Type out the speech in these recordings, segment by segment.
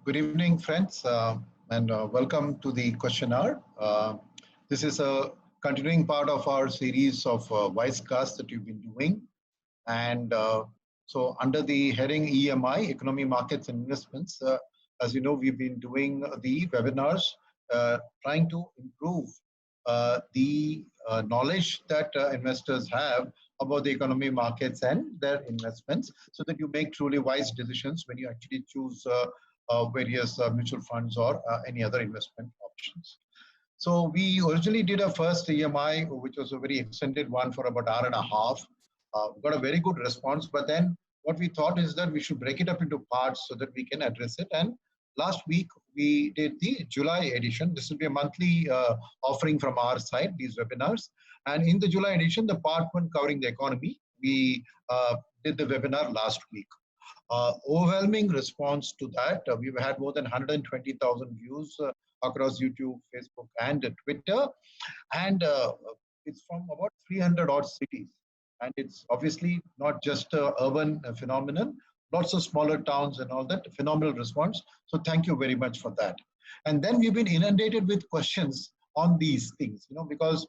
Good evening, friends, and welcome to the question hour. This is a continuing part of our series of Wisecast that you've been doing. And under the heading EMI, Economy, Markets, and Investments, as you know, we've been doing the webinars trying to improve the knowledge that investors have about the economy, markets, and their investments so that you make truly wise decisions when you actually choose various mutual funds or any other investment options. So we originally did a first EMI, which was a very extended one for about an hour and a half. Got a very good response, but then what we thought is that we should break it up into parts so that we can address it. And last week we did the July edition. This will be a monthly offering from our side, these webinars. And in the July edition, the part one covering the economy, we did the webinar last week. Overwhelming response to that. We've had more than 120,000 views across YouTube, Facebook, and Twitter. And it's from about 300 odd cities. And it's obviously not just an urban phenomenon, lots of smaller towns and all that, phenomenal response. So thank you very much for that. And then we've been inundated with questions on these things, because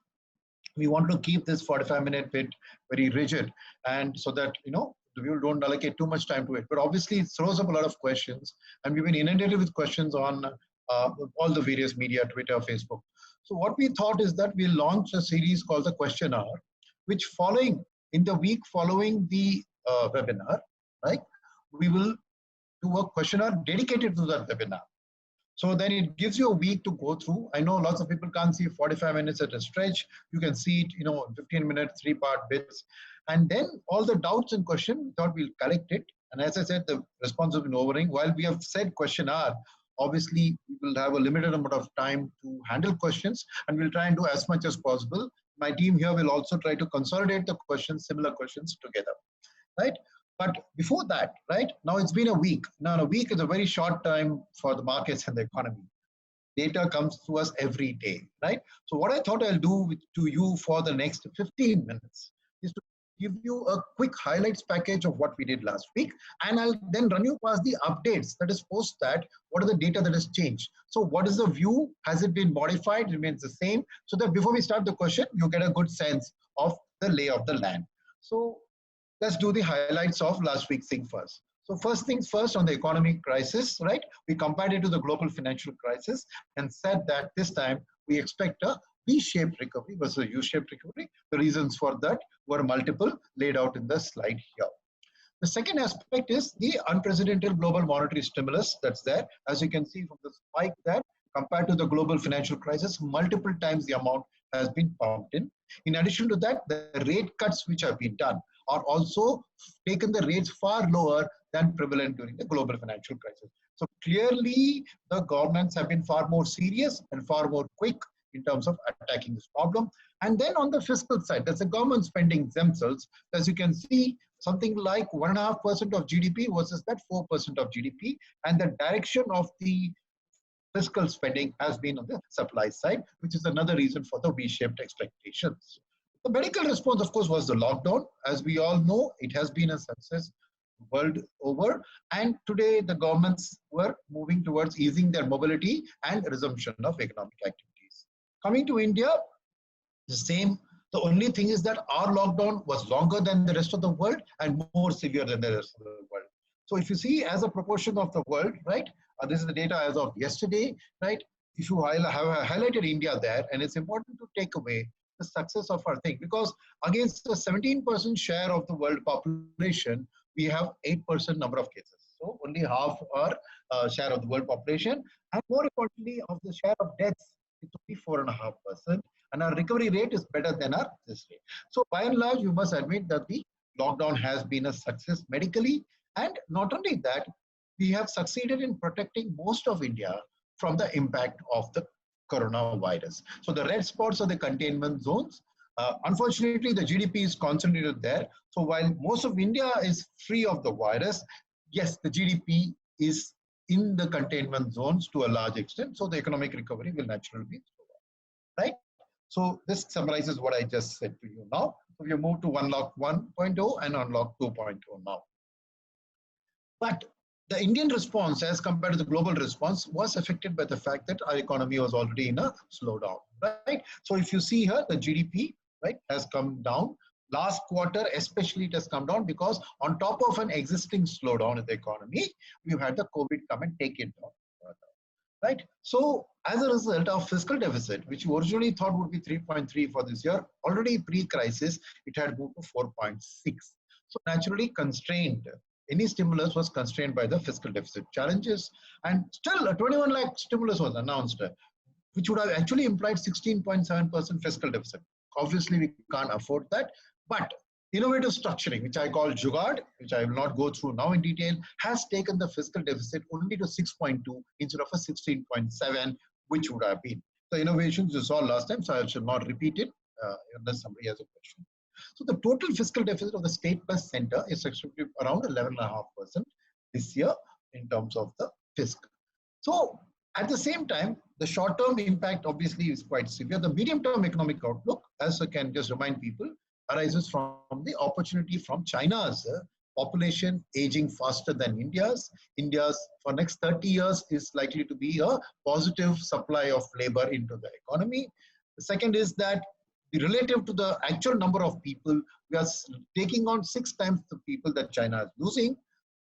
we want to keep this 45-minute bit very rigid, and so that the people don't allocate too much time to it. But obviously it throws up a lot of questions, and we've been inundated with questions on all the various media, Twitter, Facebook. So what we thought is that we'll launch a series called the Question Hour, which in the week following the webinar, right, we will do a question hour dedicated to that webinar. So then it gives you a week to go through. I know lots of people can't see 45 minutes at a stretch. You can see it, 15 minutes, 3-part bits. And then all the doubts and questions, we thought we'll collect it. And as I said, the response has been overwhelming. While we have said question hour, obviously we will have a limited amount of time to handle questions, and we'll try and do as much as possible. My team here will also try to consolidate the questions, similar questions together, right? But before that, right, now it's been a week. Now a week is a very short time for the markets and the economy. Data comes to us every day, right? So what I thought I'll do to you for the next 15 minutes is to give you a quick highlights package of what we did last week. And I'll then run you past the updates that is post that. What are the data that has changed? So what is the view? Has it been modified? Remains the same? So that before we start the question, you get a good sense of the lay of the land. So let's do the highlights of last week's thing first. So first things first, on the economic crisis, right? We compared it to the global financial crisis and said that this time we expect a V-shaped recovery versus a U-shaped recovery. The reasons for that were multiple, laid out in the slide here. The second aspect is the unprecedented global monetary stimulus that's there. As you can see from the spike there, compared to the global financial crisis, multiple times the amount has been pumped in. In addition to that, the rate cuts which have been done are also taken the rates far lower than prevalent during the global financial crisis. So clearly, the governments have been far more serious and far more quick in terms of attacking this problem. And then on the fiscal side, that's the government spending themselves. As you can see, something like 1.5% of GDP versus that 4% of GDP. And the direction of the fiscal spending has been on the supply side, which is another reason for the V-shaped expectations. The medical response, of course, was the lockdown. As we all know, it has been a success world over. And today, the governments were moving towards easing their mobility and resumption of economic activities. Coming to India, the same. The only thing is that our lockdown was longer than the rest of the world and more severe than the rest of the world. So if you see as a proportion of the world, right, this is the data as of yesterday, right? If you have highlighted India there, and it's important to take away the success of our thing, because against the 17% share of the world population, we have 8% number of cases. So only half our share of the world population, and more importantly, of the share of deaths, it's only 4.5%, and our recovery rate is better than our this rate. So by and large, you must admit that the lockdown has been a success medically, and not only that, we have succeeded in protecting most of India from the impact of the coronavirus. So the red spots are the containment zones. Unfortunately, the GDP is concentrated there. So while most of India is free of the virus, yes, the GDP is in the containment zones to a large extent. So the economic recovery will naturally be slower, right? So this summarizes what I just said to you now. So we move to Unlock 1.0 and Unlock 2.0 now. But the Indian response as compared to the global response was affected by the fact that our economy was already in a slowdown, right? So if you see here, the GDP, right, has come down. Last quarter, especially, it has come down because on top of an existing slowdown in the economy, we've had the COVID come and take it down further, right? So as a result of fiscal deficit, which you originally thought would be 3.3 for this year, already pre-crisis, it had moved to 4.6. So naturally constrained. Any stimulus was constrained by the fiscal deficit challenges, and still a 21 lakh stimulus was announced, which would have actually implied 16.7% fiscal deficit. Obviously, we can't afford that, but innovative structuring, which I call Jugaad, which I will not go through now in detail, has taken the fiscal deficit only to 6.2 instead of a 16.7, which would have been. The innovations you saw last time, so I shall not repeat it unless somebody has a question. So the total fiscal deficit of the state plus center is expected around 11.5% this year in terms of the fiscal. So at the same time, the short-term impact obviously is quite severe. The medium-term economic outlook, as I can just remind people, arises from the opportunity from China's population aging faster than India's. India's for next 30 years is likely to be a positive supply of labor into the economy. The second is that relative to the actual number of people, we are taking on 6 times the people that China is losing.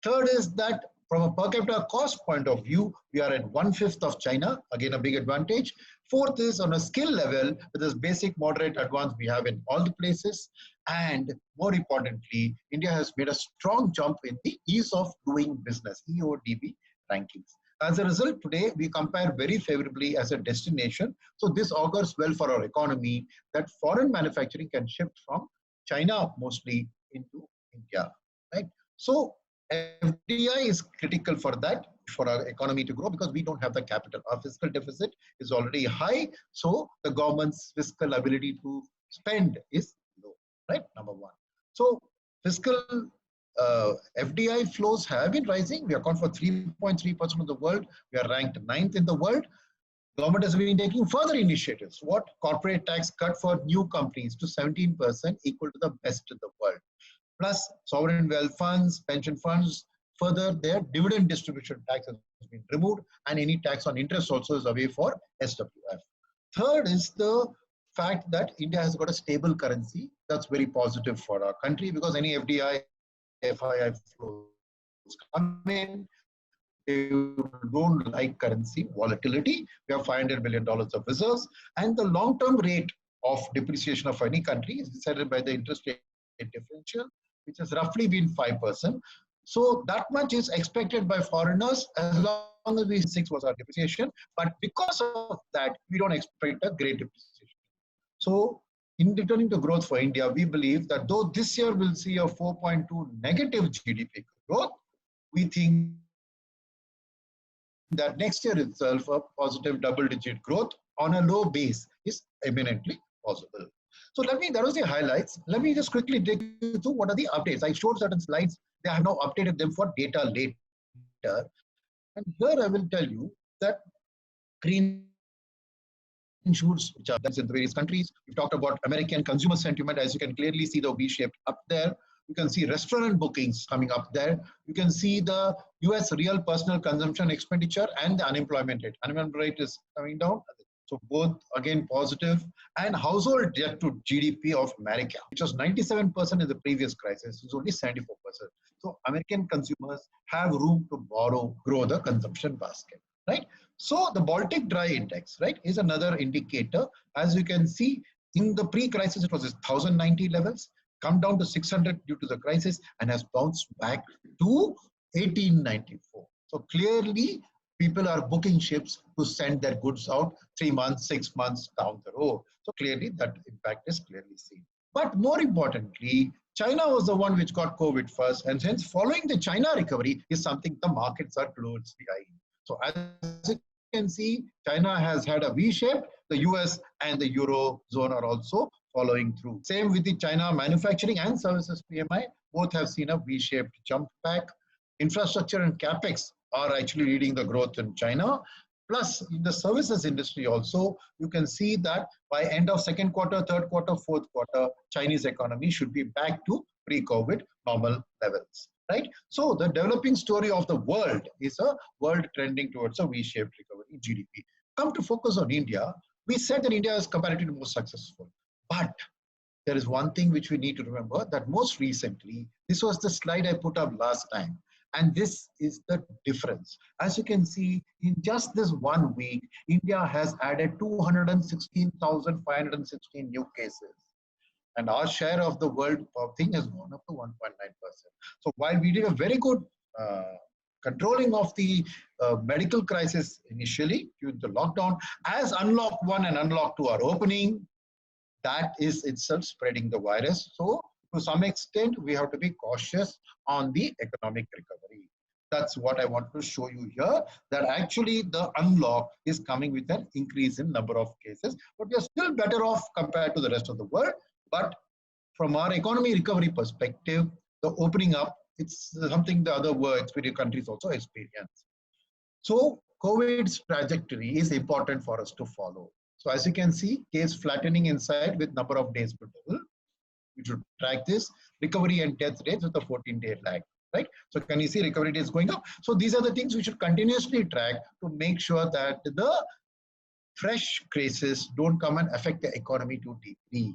Third is that from a per capita cost point of view, we are at 1/5 of China, again a big advantage. Fourth is on a skill level, with this basic, moderate, advanced we have in all the places. And more importantly, India has made a strong jump in the ease of doing business, EODB rankings. As a result, today we compare very favorably as a destination. So this augurs well for our economy that foreign manufacturing can shift from China mostly into India, right? So FDI is critical for that, for our economy to grow, because we don't have the capital. Our fiscal deficit is already high, so the government's fiscal ability to spend is low, right? Number one. So fiscal FDI flows have been rising. We account for 3.3% of the world. We are ranked 9th in the world. Government has been taking further initiatives. What? Corporate tax cut for new companies to 17%, equal to the best in the world. Plus sovereign wealth funds, pension funds, further their dividend distribution tax has been removed, and any tax on interest also is away for SWF. Third is the fact that India has got a stable currency. That's very positive for our country, because any FDI, FII flows come in, they don't like currency volatility. We have $500 billion of reserves, and the long-term rate of depreciation of any country is decided by the interest rate differential, which has roughly been 5%. So that much is expected by foreigners as long as we 6 was our depreciation. But because of that, we don't expect a great depreciation. So in returning to growth for India, we believe that though this year we'll see a 4.2 negative GDP growth, we think that next year itself a positive double-digit growth on a low base is eminently possible. So that was the highlights. Let me just quickly take you through what are the updates. I showed certain slides. They have now updated them for data later. And here I will tell you that green shoots, which are in the various countries. We've talked about American consumer sentiment. As you can clearly see the V-shaped up there. You can see restaurant bookings coming up there. You can see the US real personal consumption expenditure and the unemployment rate. Unemployment rate is coming down. So both again positive. And household debt to GDP of America, which was 97% in the previous crisis, is only 74%. So American consumers have room to borrow, grow the consumption basket, right? So the Baltic Dry Index, right, is another indicator. As you can see, in the pre-crisis, it was 1,090 levels, come down to 600 due to the crisis, and has bounced back to 1894. So clearly, people are booking ships to send their goods out 3 months, 6 months down the road. So clearly, that impact is clearly seen. But more importantly, China was the one which got COVID first, and hence following the China recovery is something the markets are closely eyeing. So as you can see, China has had a V-shape. The US and the Eurozone are also following through. Same with the China manufacturing and services PMI. Both have seen a V-shaped jump back. Infrastructure and CapEx are actually leading the growth in China. Plus, in the services industry also, you can see that by end of second quarter, third quarter, fourth quarter, Chinese economy should be back to pre-COVID normal levels, right? So the developing story of the world is a world trending towards a V-shaped recovery in GDP. Come to focus on India, we said that India is comparatively more successful, but there is one thing which we need to remember, that most recently, this was the slide I put up last time, and this is the difference. As you can see, in just this 1 week, India has added 216,516 new cases. And our share of the world thing has gone up to 1.9%. So while we did a very good controlling of the medical crisis initially during the lockdown, as unlock 1 and unlock 2 are opening, that is itself spreading the virus. So to some extent, we have to be cautious on the economic recovery. That's what I want to show you here, that actually the unlock is coming with an increase in number of cases, but we are still better off compared to the rest of the world. But from our economy recovery perspective, the opening up, it's something the other experienced countries also experience. So COVID's trajectory is important for us to follow. So as you can see, case flattening inside with number of days per double. We should track this recovery and death rates with a 14-day lag, right? So can you see recovery days going up? So these are the things we should continuously track to make sure that the fresh cases don't come and affect the economy too deeply,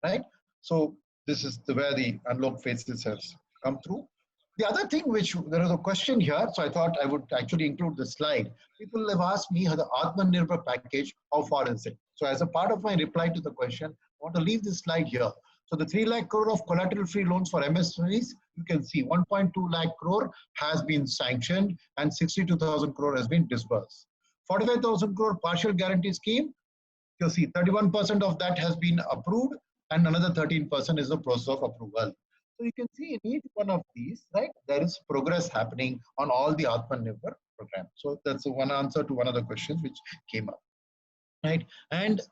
right? So this is where the unlock phases has come through. The other thing which, there is a question here, so I thought I would actually include the slide. People have asked me, the Atmanirbhar package, how far is it? So as a part of my reply to the question, I want to leave this slide here. So the 3 lakh crore of collateral-free loans for MSMEs, you can see 1.2 lakh crore has been sanctioned and 62,000 crore has been disbursed. 45,000 crore partial guarantee scheme, you'll see 31% of that has been approved and another 13% is the process of approval. So you can see in each one of these, right, there is progress happening on all the Atmanirbhar program. So that's one answer to one of the questions which came up, right? And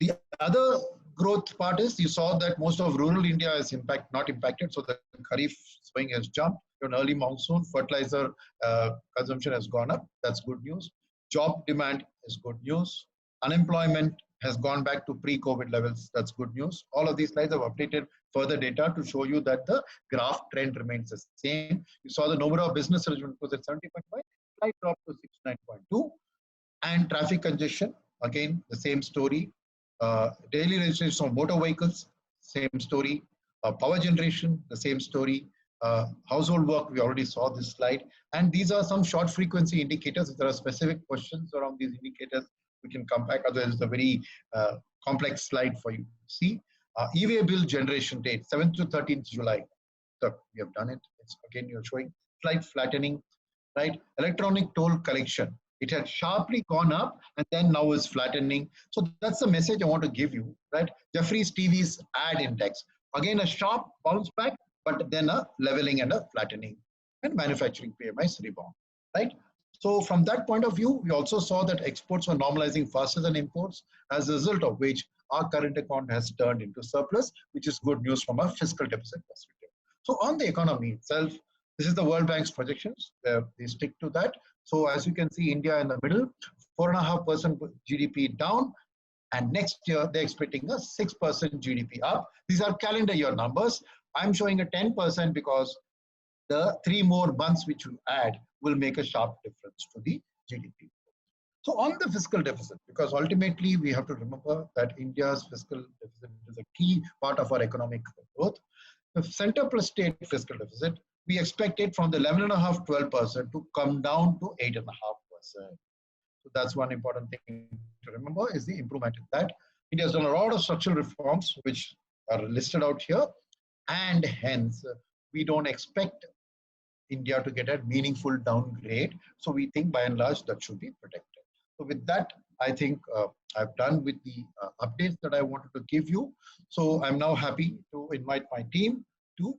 the other growth part is, you saw that most of rural India is not impacted. So the Kharif swing has jumped. An early monsoon, fertilizer consumption has gone up. That's good news. Job demand is good news. Unemployment has gone back to pre-COVID levels. That's good news. All of these slides have updated further data to show you that the graph trend remains the same. You saw the number of business arrangement was at 70.5, slight drop to 69.2. And traffic congestion, again, the same story. Daily registration of motor vehicles, same story. Power generation, the same story. Household work, we already saw this slide. And these are some short frequency indicators. If there are specific questions around these indicators, we can come back. Otherwise, it's a very complex slide for you to see. E-way bill generation date, 7th to 13th July. So we have done it. It's again, you're showing slight flattening, right? Electronic toll collection. It had sharply gone up and then now is flattening. So that's the message I want to give you, right? Jeffries TV's ad index. Again, a sharp bounce back, but then a leveling and a flattening. And manufacturing PMIs rebound, right? So from that point of view, we also saw that exports were normalizing faster than imports, as a result of which our current account has turned into surplus, which is good news from a fiscal deficit perspective. So on the economy itself, this is the World Bank's projections. They stick to that. So as you can see, India in the middle, 4.5% GDP down, and next year they're expecting a 6% GDP up. These are calendar year numbers. I'm showing a 10% because the 3 more months which you add will make a sharp difference to the GDP. So on the fiscal deficit, because ultimately we have to remember that India's fiscal deficit is a key part of our economic growth. The center plus state fiscal deficit, we expect it from the 11.5%, 12% to come down to 8.5%. So that's one important thing to remember, is the improvement in that. India has done a lot of structural reforms which are listed out here, and hence we don't expect India to get a meaningful downgrade. So we think by and large that should be protected. So with that, I think I've done with the updates that I wanted to give you. So I'm now happy to invite my team to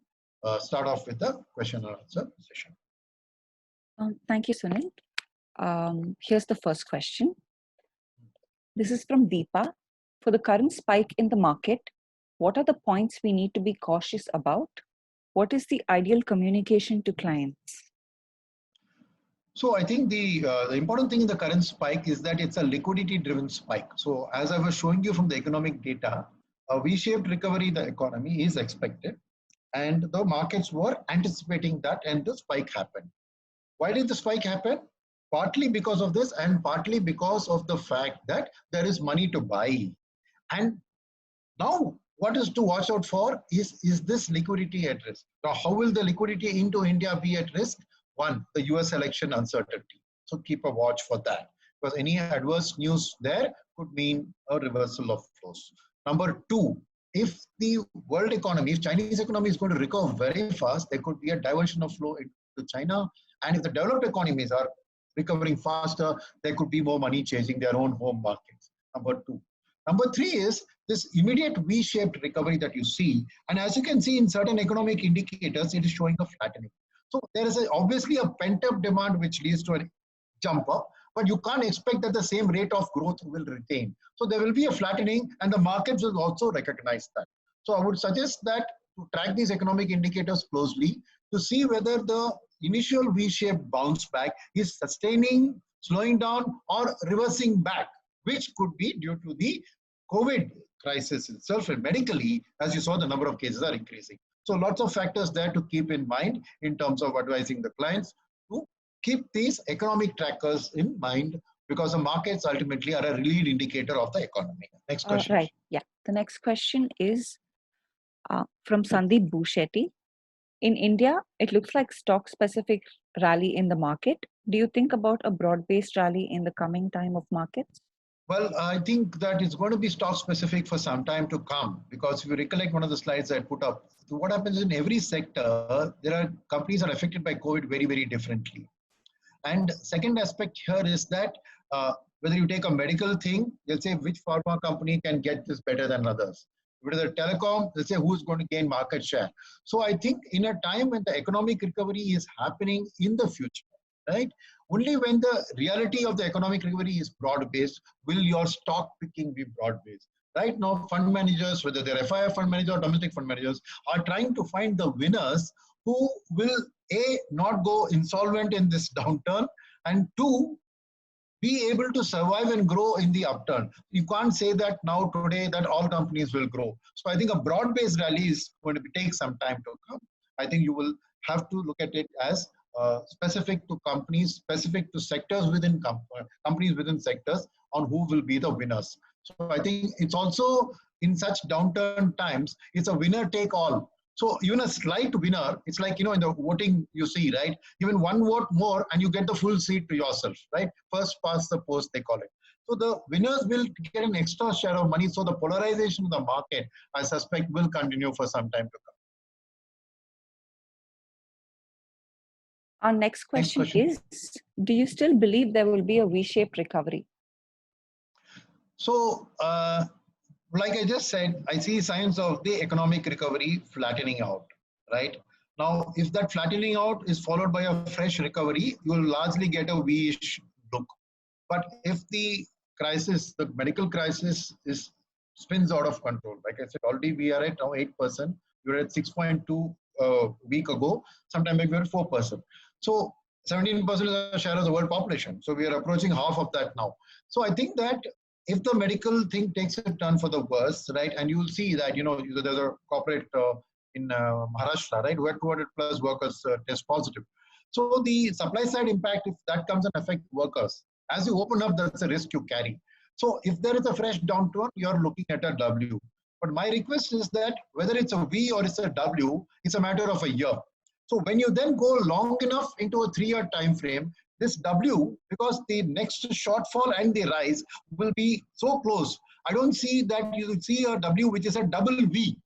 start off with the question and answer session. Thank you, Sunil. Here's the first question. This is from Deepa. For the current spike in the market, what are the points we need to be cautious about? What is the ideal communication to clients? So I think the important thing in the current spike is that it's a liquidity driven spike. So as I was showing you from the economic data, a V-shaped recovery in the economy is expected. and the markets were anticipating that, and the spike happened. Why did the spike happen? Partly because of this, and partly because of the fact that there is money to buy. And now, what is to watch out for is this liquidity at risk? Now, how will the liquidity into India be at risk? One, the US election uncertainty. So keep a watch for that, because any adverse news there could mean a reversal of flows. Number two, if the world economy, if Chinese economy is going to recover very fast, there could be a diversion of flow into China. And if the developed economies are recovering faster, there could be more money chasing their own home markets. Number two. Number three is this immediate V-shaped recovery that you see. And as you can see in certain economic indicators, it is showing a flattening. So there is obviously a pent-up demand which leads to a jump up, but you can't expect that the same rate of growth will retain. So there will be a flattening, and the markets will also recognize that. So I would suggest that to track these economic indicators closely to see whether the initial V-shaped bounce back is sustaining, slowing down, or reversing back, which could be due to the COVID crisis itself. And medically, as you saw, the number of cases are increasing. So lots of factors there to keep in mind in terms of advising the clients to keep these economic trackers in mind, because the markets ultimately are a lead indicator of the economy. Next question. Right. Yeah. The next question is from Sandeep Bhushetty. In India, it looks like stock-specific rally in the market. Do you think about a broad-based rally in the coming time of markets? Well, I think that it's going to be stock specific for some time to come, because if you recollect one of the slides I put up, so what happens in every sector, there are companies are affected by COVID very, very differently. And second aspect here is that whether you take a medical thing, they'll say which pharma company can get this better than others. If it is a telecom, they'll say who's going to gain market share. So I think in a time when the economic recovery is happening in the future, right? Only when the reality of the economic recovery is broad-based will your stock picking be broad-based. Right now, fund managers, whether they're FII fund managers or domestic fund managers, are trying to find the winners who will, A, not go insolvent in this downturn, and two, be able to survive and grow in the upturn. You can't say that now today that all companies will grow. So I think a broad-based rally is going to take some time to come. I think you will have to look at it as specific to companies, specific to sectors within companies within sectors on who will be the winners. So I think it's also in such downturn times, it's a winner take all. So even a slight winner, it's like, in the voting you see, right? Even one vote more and you get the full seat to yourself, right? First past the post, they call it. So the winners will get an extra share of money. So the polarization of the market, I suspect, will continue for some time to come. Our next question is, do you still believe there will be a V-shaped recovery? So, like I just said, I see signs of the economic recovery flattening out, right? Now, if that flattening out is followed by a fresh recovery, you will largely get a V-ish look. But if the crisis, the medical crisis spins out of control, like I said, already we are at now 8%, we were at 6.2 a week ago, sometime back we were at 4%. So 17% is the share of the world population. So we are approaching half of that now. So I think that if the medical thing takes a turn for the worse, right, and you will see that, there's a corporate in Maharashtra, right, where 200 plus workers test positive. So the supply side impact, if that comes and affect workers, as you open up, that's a risk you carry. So if there is a fresh downturn, you're looking at a W. But my request is that whether it's a V or it's a W, it's a matter of a year. So when you then go long enough into a 3-year time frame, this W, because the next shortfall and the rise will be so close, I don't see that you will see a W which is a double V.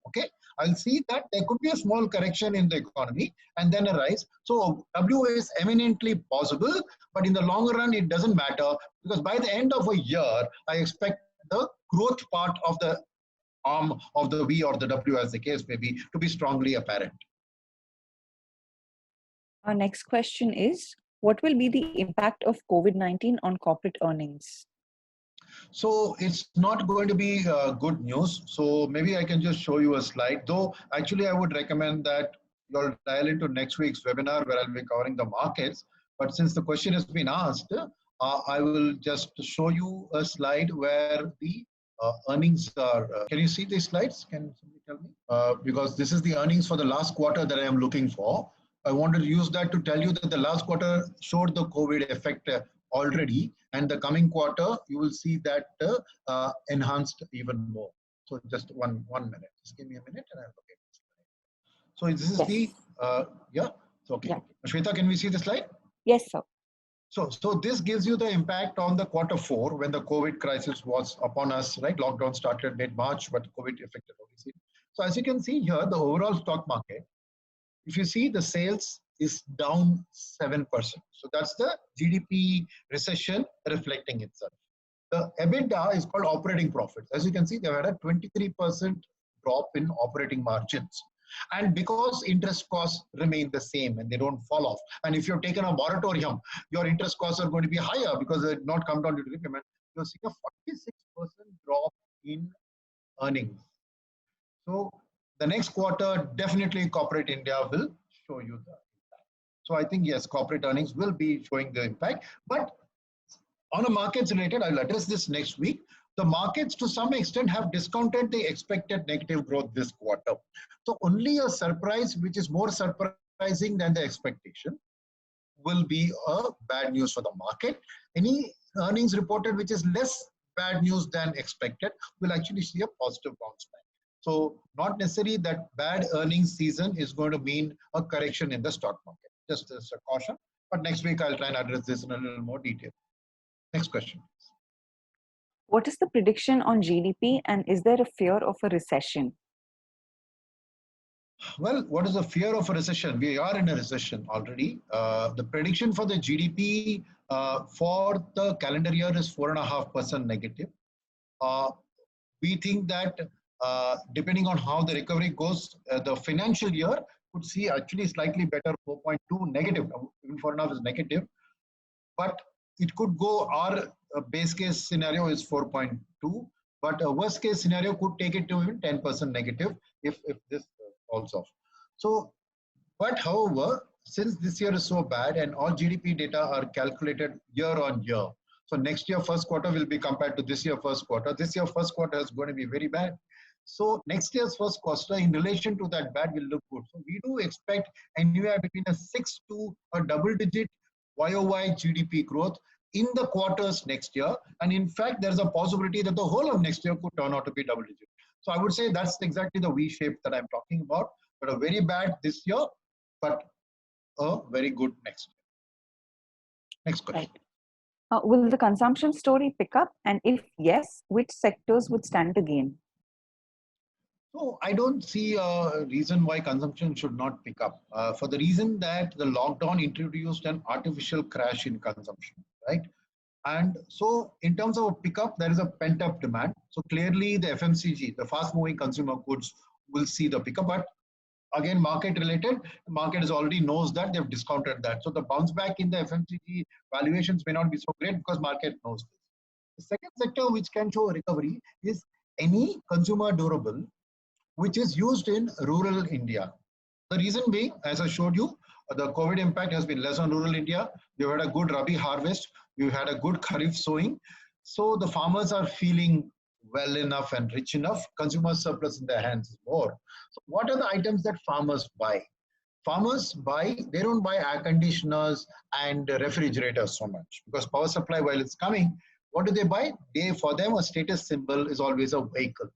Okay, I'll see that there could be a small correction in the economy and then a rise. So W is eminently possible, but in the long run, it doesn't matter, because by the end of a year, I expect the growth part of the arm of the V or the W, as the case may be, to be strongly apparent. Our next question is, what will be the impact of COVID-19 on corporate earnings? So it's not going to be good news. So maybe I can just show you a slide. Though actually I would recommend that you'll dial into next week's webinar where I'll be covering the markets. But since the question has been asked, I will just show you a slide where the earnings are, can you see these slides? Can somebody tell me? Because this is the earnings for the last quarter that I am looking for. I wanted to use that to tell you that the last quarter showed the COVID effect already, and the coming quarter, you will see that enhanced even more. So just one minute. Just give me a minute and I'll look at this. So this is Yes. the, yeah, so okay. Yeah. Shweta, can we see the slide? Yes, sir. So this gives you the impact on the quarter 4 when the COVID crisis was upon us, right? Lockdown started mid-March, but COVID affected obviously. So as you can see here, the overall stock market, if you see the sales is down 7%. So that's the GDP recession reflecting itself. The EBITDA is called operating profits. As you can see, they've had a 23% drop in operating margins. And because interest costs remain the same and they don't fall off, and if you've taken a moratorium, your interest costs are going to be higher because they did not come down due to repayment. You're seeing a 46% drop in earnings. So the next quarter, definitely corporate India will show you the impact. So I think, yes, corporate earnings will be showing the impact. But on a markets related, I'll address this next week. The markets to some extent have discounted the expected negative growth this quarter. So only a surprise, which is more surprising than the expectation, will be a bad news for the market. Any earnings reported which is less bad news than expected will actually see a positive bounce back. So not necessarily that bad earnings season is going to mean a correction in the stock market. Just as a caution. But next week I'll try and address this in a little more detail. Next question. What is the prediction on GDP and is there a fear of a recession? Well, what is the fear of a recession? We are in a recession already. The prediction for the GDP for the calendar year is 4.5% negative. We think that depending on how the recovery goes, the financial year could see actually slightly better 4.2 negative. Even 4.5 is negative, but it could go. Our base case scenario is 4.2, but a worst case scenario could take it to even 10% negative if this falls off. So, but however, since this year is so bad and all GDP data are calculated year on year, so next year first quarter will be compared to this year first quarter. This year first quarter is going to be very bad. So next year's first quarter in relation to that bad will look good. So we do expect anywhere between a 6 to a double-digit YOY GDP growth in the quarters next year. And in fact, there's a possibility that the whole of next year could turn out to be double-digit. So I would say that's exactly the V shape that I'm talking about. But a very bad this year, but a very good next year. Next question. Right. Will the consumption story pick up? And if yes, which sectors would stand to gain? So I don't see a reason why consumption should not pick up for the reason that the lockdown introduced an artificial crash in consumption, right? And so in terms of a pickup, there is a pent up demand. So clearly the FMCG, the fast moving consumer goods will see the pickup, but again, market related, the market is already knows that they've discounted that. So the bounce back in the FMCG valuations may not be so great because market knows this. The second sector which can show a recovery is any consumer durable which is used in rural India. The reason being, as I showed you, the COVID impact has been less on rural India. We've had a good Rabi harvest. We've had a good Kharif sowing. So the farmers are feeling well enough and rich enough. Consumer surplus in their hands is more. So what are the items that farmers buy? Farmers buy, they don't buy air conditioners and refrigerators so much because power supply, while it's coming, what do they buy? For them, a status symbol is always a vehicle.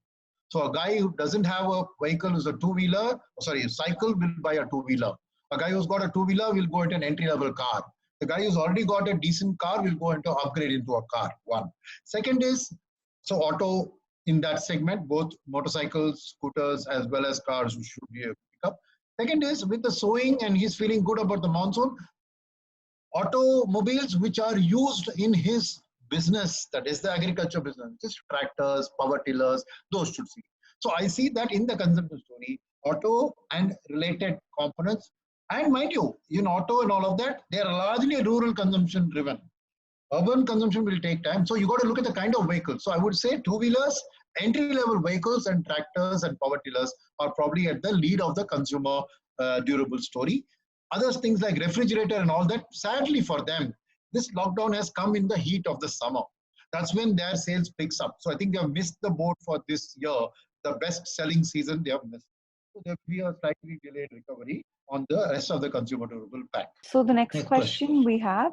So a guy who doesn't have a vehicle who's a two-wheeler, a cycle will buy a two-wheeler. A guy who's got a two-wheeler will go into an entry-level car. The guy who's already got a decent car will go into upgrade into a car. One. Second is, so auto in that segment, both motorcycles, scooters, as well as cars should be a pickup. Second is with the sowing and he's feeling good about the monsoon, automobiles which are used in his business, that is the agriculture business, just tractors, power tillers, those should see. So I see that in the consumption story, auto and related components, and mind you, in auto and all of that, they are largely rural consumption driven. Urban consumption will take time. So you got to look at the kind of vehicles. So I would say two-wheelers, entry-level vehicles and tractors and power tillers are probably at the lead of the consumer durable story. Other things like refrigerator and all that, sadly for them, this lockdown has come in the heat of the summer. that's when their sales picks up. So I think they have missed the boat for this year. The best selling season they have missed. So there will be a slightly delayed recovery on the rest of the consumer durable pack. So the next Next question we have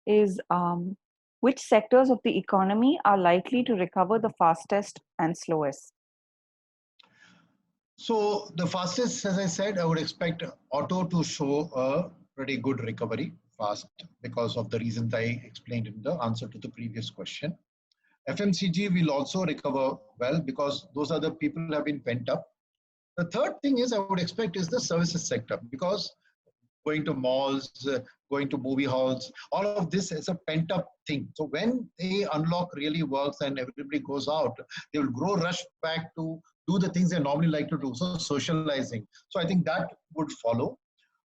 is which sectors of the economy are likely to recover the fastest and slowest? So the fastest, as I said, I would expect auto to show a pretty good recovery fast because of the reasons I explained in the answer to the previous question. FMCG will also recover well because those are the people who have been pent up. The third thing is I would expect is the services sector because going to malls, going to movie halls, all of this is a pent up thing. So when they unlock really works and everybody goes out, they will grow rush back to do the things they normally like to do. So socializing. So I think that would follow.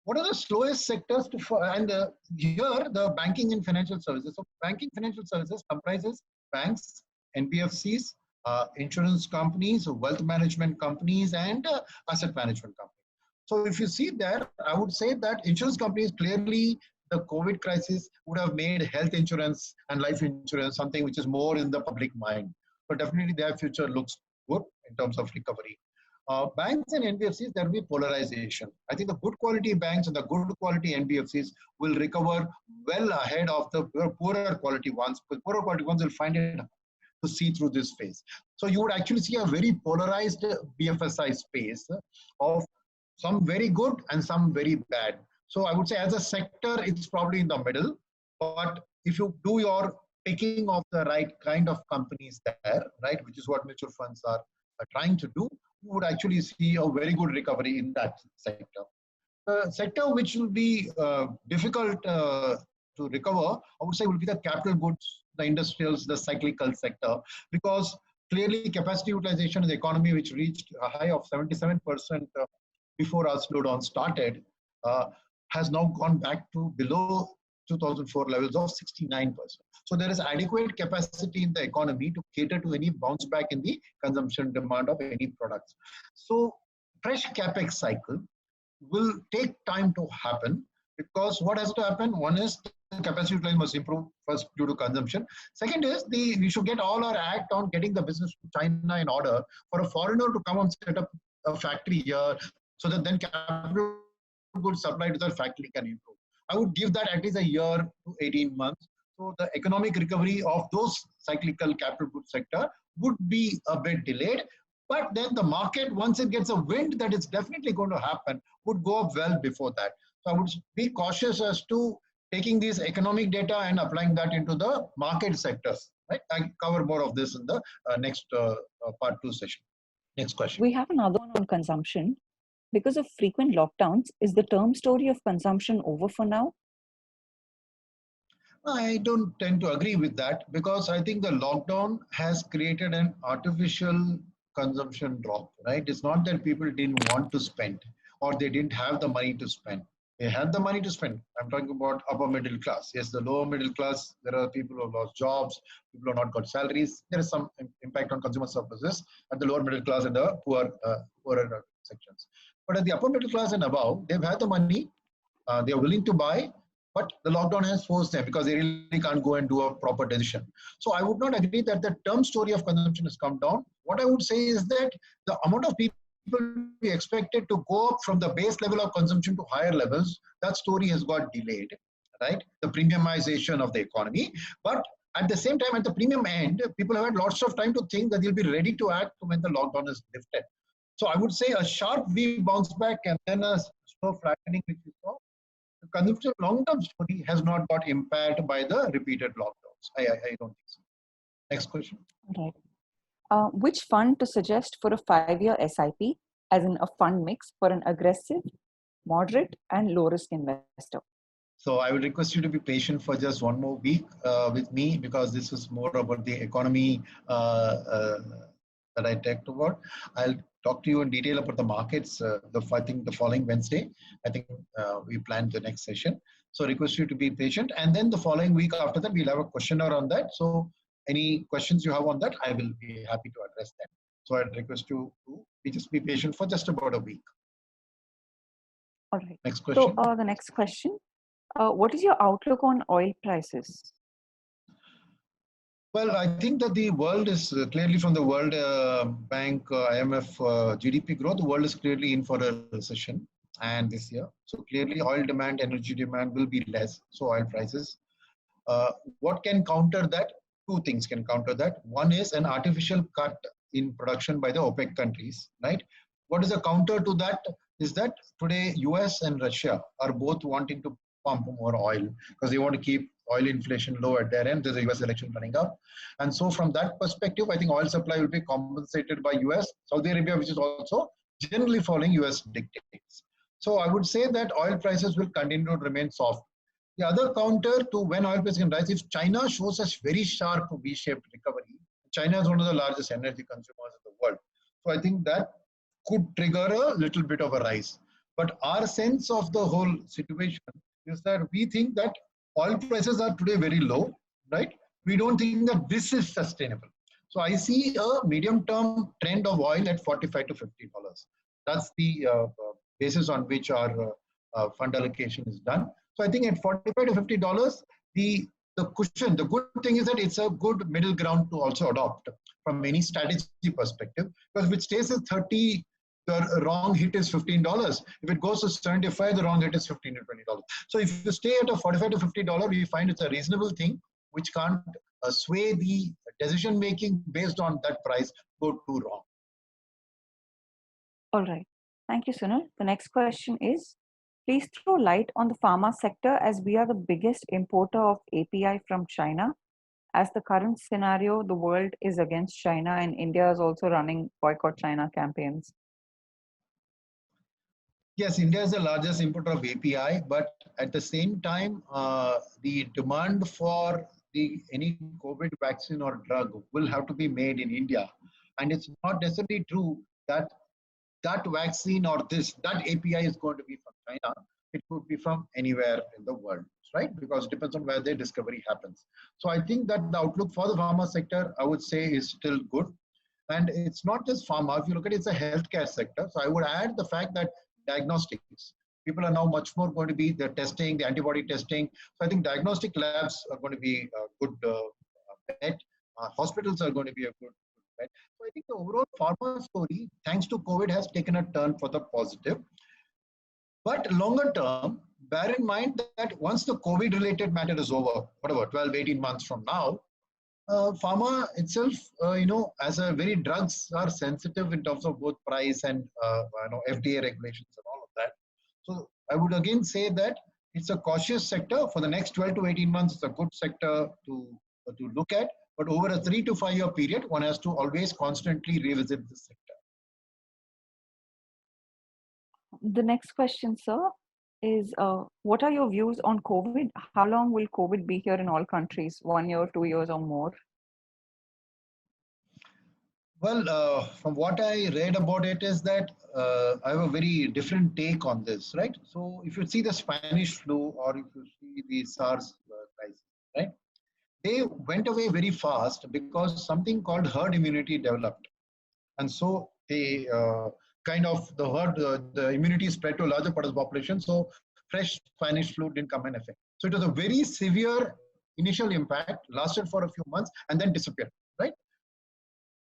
What are the slowest sectors to follow? And here the banking and financial services. So banking financial services comprises banks, NBFCs, insurance companies, wealth management companies, and asset management companies. So if you see there, I would say that insurance companies clearly the COVID crisis would have made health insurance and life insurance something which is more in the public mind. But definitely their future looks good in terms of recovery. Banks and NBFCs, there will be polarization. I think the good quality banks and the good quality NBFCs will recover well ahead of the poorer quality ones, because poorer quality ones will find it to see through this phase. So you would actually see a very polarized BFSI space of some very good and some very bad. So I would say as a sector, it's probably in the middle. But if you do your picking of the right kind of companies there, right, which is what mutual funds are trying to do, you would actually see a very good recovery in that sector. The sector which will be difficult to recover, I would say, will be the capital goods, the industrials, the cyclical sector, because clearly capacity utilization in the economy, which reached a high of 77% before our slowdown started, has now gone back to below 2004 levels of 69%. So there is adequate capacity in the economy to cater to any bounce back in the consumption demand of any products. So fresh capex cycle will take time to happen because what has to happen? One is the capacity utilization must improve first due to consumption. Second is we should get all our act on getting the business to China in order for a foreigner to come and set up a factory here so that then capital goods supplied to the factory can improve. I would give that at least a year to 18 months. So the economic recovery of those cyclical capital goods sector would be a bit delayed. But then the market, once it gets a wind that it's definitely going to happen, would go up well before that. So I would be cautious as to taking these economic data and applying that into the market sectors. Right? I cover more of this in the next part 2 session. Next question. We have another one on consumption. Because of frequent lockdowns, is the term story of consumption over for now? I don't tend to agree with that because I think the lockdown has created an artificial consumption drop, right? It's not that people didn't want to spend or they didn't have the money to spend. They had the money to spend. I'm talking about upper middle class. Yes, the lower middle class, there are people who have lost jobs, people who have not got salaries. There is some impact on consumer services at the lower middle class and the poorer sections. But at the upper middle class and above, they've had the money, they are willing to buy, but the lockdown has forced them because they really can't go and do a proper decision. So I would not agree that the term story of consumption has come down. What I would say is that the amount of people we expected to go up from the base level of consumption to higher levels, that story has got delayed, right? The premiumization of the economy. But at the same time, at the premium end, people have had lots of time to think that they'll be ready to act when the lockdown is lifted. So I would say a sharp V bounce back and then a slow flattening, which we saw. The consumption long-term story has not got impaired by the repeated lockdowns. I don't think so. Next question. All right. Which fund to suggest for a 5-year SIP, as in a fund mix for an aggressive, moderate, and low-risk investor? So I would request you to be patient for just one more week with me because this is more about the economy that I talked about. I'll talk to you in detail about the markets. I think the following Wednesday, I think we plan the next session. So request you to be patient, and then the following week after that, we'll have a questionnaire on that. So any questions you have on that, I will be happy to address them. So I'd request you to just be patient for just about a week. All right. Next question. So the next question, what is your outlook on oil prices? Well, I think that the world is clearly from the World Bank, IMF GDP growth, the world is clearly in for a recession and this year. So clearly oil demand, energy demand will be less. So oil prices. What can counter that? Two things can counter that. One is an artificial cut in production by the OPEC countries, right? What is a counter to that is that today US and Russia are both wanting to pump more oil because they want to keep oil inflation low at their end. There's a US election running up. And so from that perspective, I think oil supply will be compensated by US, Saudi Arabia, which is also generally following US dictates. So I would say that oil prices will continue to remain soft. The other counter to when oil prices can rise, if China shows a very sharp V-shaped recovery, China is one of the largest energy consumers in the world. So I think that could trigger a little bit of a rise. But our sense of the whole situation is that we think that oil prices are today very low, right? We don't think that this is sustainable. So I see a medium-term trend of oil at $45 to $50. That's the basis on which our fund allocation is done. So I think at $45 to $50, the cushion, the good thing is that it's a good middle ground to also adopt from any strategy perspective, because if it stays at 30, the wrong hit is $15. If it goes to 75, the wrong hit is $15 to $20. So if you stay at a $45 to $50, we find it's a reasonable thing, which can't sway the decision making based on that price go too wrong. All right. Thank you, Sunil. The next question is, please throw light on the pharma sector as we are the biggest importer of API from China. As the current scenario, the world is against China and India is also running boycott China campaigns. Yes, India is the largest importer of API, but at the same time, the demand for any COVID vaccine or drug will have to be made in India. And it's not necessarily true that that vaccine or that API is going to be from China. It could be from anywhere in the world, right? Because it depends on where the discovery happens. So I think that the outlook for the pharma sector, I would say, is still good. And it's not just pharma. If you look at it, it's a healthcare sector. So I would add the fact that diagnostics, people are now much more going to be the testing, the antibody testing. So I think diagnostic labs are going to be a good bet. Hospitals are going to be a good bet. So I think the overall pharma story, thanks to COVID, has taken a turn for the positive. But longer term, bear in mind that once the COVID-related matter is over, whatever, 12, 18 months from now, pharma itself, as a very drugs are sensitive in terms of both price and FDA regulations and all of that. So I would again say that it's a cautious sector. For the next 12 to 18 months, it's a good sector to look at. But over a 3 to 5 year period, one has to always constantly revisit this sector. The next question, sir, is what are your views on COVID? How long will COVID be here in all countries? 1 year, 2 years or more? Well, from what I read about it is that I have a very different take on this, right? So if you see the Spanish flu or if you see the SARS crisis, right? They went away very fast because something called herd immunity developed. And so they the immunity spread to a larger part of the population. So fresh Spanish flu didn't come in effect. So it was a very severe initial impact, lasted for a few months and then disappeared, right?